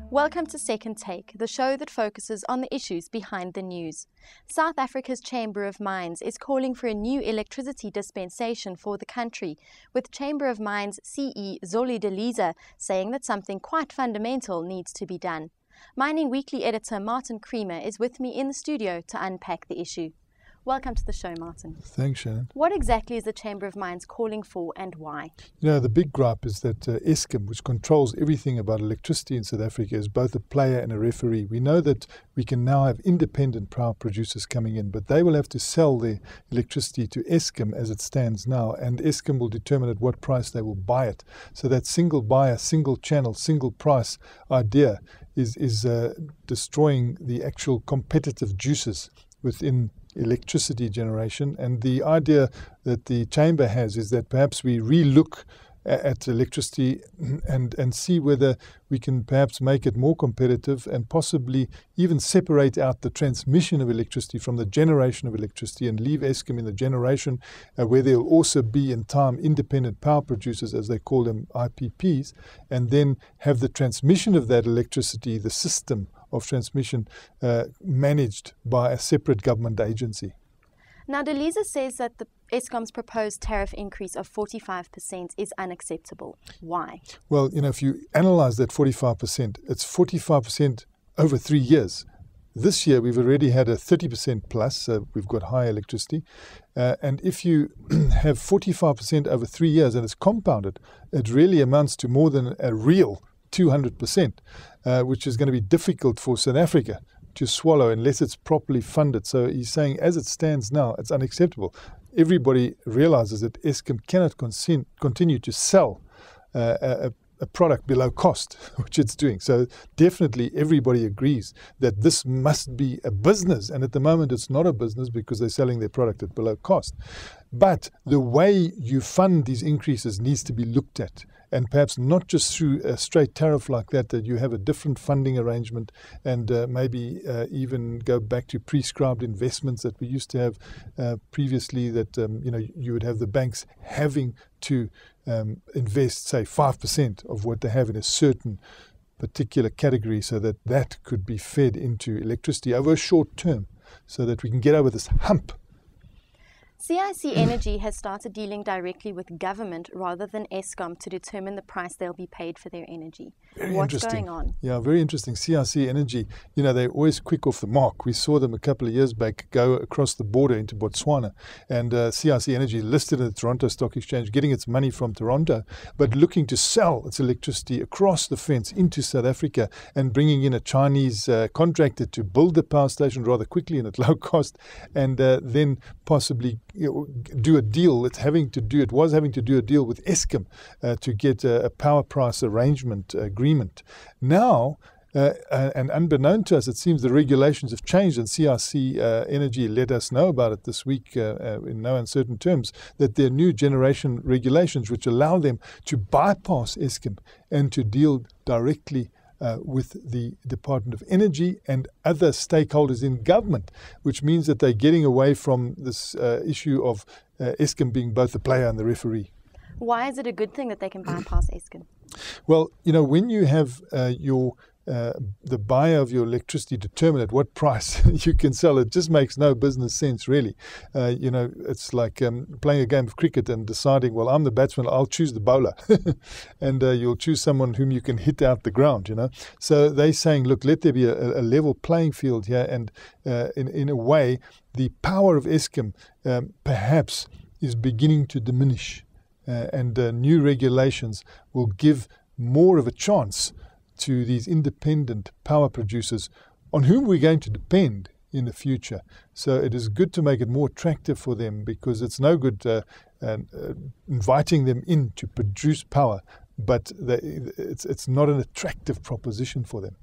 Welcome to Second Take, the show that focuses on the issues behind the news. South Africa's Chamber of Mines is calling for a new electricity dispensation for the country, with Chamber of Mines CE Zoli Deliza saying that something quite fundamental needs to be done. Mining Weekly editor Martin Creamer is with me in the studio to unpack the issue. Welcome to the show, Martin. Thanks, Shannon. What exactly is the Chamber of Mines calling for and why? You know, the big gripe is that Eskom, which controls everything about electricity in South Africa, is both a player and a referee. We know that we can now have independent power producers coming in, but they will have to sell their electricity to Eskom as it stands now, and Eskom will determine at what price they will buy it. So that single buyer, single channel, single price idea is destroying the actual competitive juices within electricity generation. And the idea that the chamber has is that perhaps we relook at electricity and see whether we can perhaps make it more competitive and possibly even separate out the transmission of electricity from the generation of electricity and leave Eskom in the generation where there will also be in time independent power producers, as they call them, IPPs, and then have the transmission of that electricity, the system of transmission, managed by a separate government agency. Now, Deliza says that the Eskom's proposed tariff increase of 45% is unacceptable. Why? Well, you know, if you analyze that 45%, it's 45% over 3 years. This year, we've already had a 30% plus, so we've got high electricity. And if you have 45% over 3 years and it's compounded, it really amounts to more than a real 200%, which is going to be difficult for South Africa to swallow unless it's properly funded. So he's saying, as it stands now, it's unacceptable. Everybody realizes that Eskom cannot continue to sell a product below cost, which it's doing. So definitely everybody agrees that this must be a business. And at the moment, it's not a business because they're selling their product at below cost. But the way you fund these increases needs to be looked at. And perhaps not just through a straight tariff like that you have a different funding arrangement and maybe even go back to prescribed investments that we used to have previously, that you would have the banks having to invest, say, 5% of what they have in a certain particular category so that could be fed into electricity over a short term so that we can get over this hump. CIC Energy has started dealing directly with government rather than Eskom to determine the price they'll be paid for their energy. What's going on? Yeah, very interesting. CIC Energy, you know, they're always quick off the mark. We saw them a couple of years back go across the border into Botswana, and CIC Energy listed at the Toronto Stock Exchange, getting its money from Toronto, but looking to sell its electricity across the fence into South Africa and bringing in a Chinese contractor to build the power station rather quickly and at low cost, and then possibly do a deal. It was having to do a deal with Eskom to get a power price arrangement agreement. Now, and unbeknown to us, it seems the regulations have changed, and CIC Energy let us know about it this week in no uncertain terms, that there are new generation regulations which allow them to bypass Eskom and to deal directly with the Department of Energy and other stakeholders in government, which means that they're getting away from this issue of Eskom being both the player and the referee. Why is it a good thing that they can bypass Eskom? Well, you know, when you have the buyer of your electricity determine at what price you can sell, it just makes no business sense, really. It's like playing a game of cricket and deciding, well, I'm the batsman, I'll choose the bowler. And you'll choose someone whom you can hit out the ground, you know. So they're saying, look, let there be a level playing field here. And in a way, the power of Eskom perhaps is beginning to diminish. And new regulations will give more of a chance to these independent power producers on whom we're going to depend in the future. So it is good to make it more attractive for them, because it's no good inviting them in to produce power, but it's not an attractive proposition for them.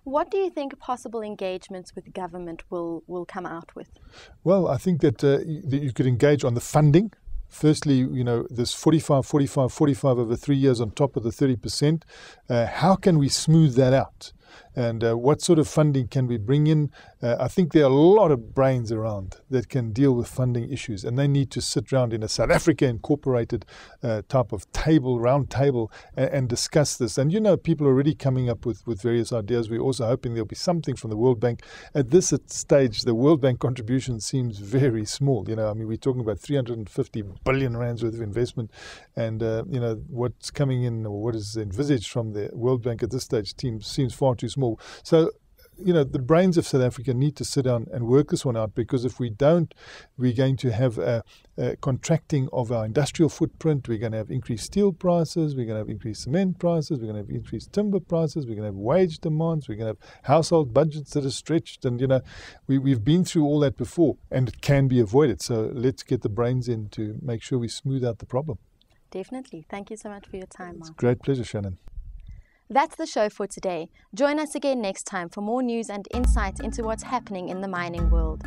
What do you think possible engagements with government will come out with? Well, I think that you could engage on the funding. Firstly, you know, this 45 over 3 years on top of the 30%. How can we smooth that out? and what sort of funding can we bring in. I think there are a lot of brains around that can deal with funding issues, and they need to sit around in a South Africa incorporated type of round table and discuss this. And people are already coming up with various ideas. We're also hoping there'll be something from the World Bank. At this stage, the World Bank contribution seems very small. We're talking about 350 billion rands worth of investment, and what's coming in, or what is envisaged from the World Bank at this stage seems far too small. So the brains of South Africa need to sit down and work this one out, because if we don't, we're going to have a contracting of our industrial footprint. We're going to have increased steel prices, we're going to have increased cement prices, we're going to have increased timber prices, we're going to have wage demands, we're going to have household budgets that are stretched, and we've been through all that before, and it can be avoided. So let's get the brains in to make sure we smooth out the problem. Definitely. Thank you so much for your time, Mark. It's a great pleasure, Shannon. That's the show for today. Join us again next time for more news and insight into what's happening in the mining world.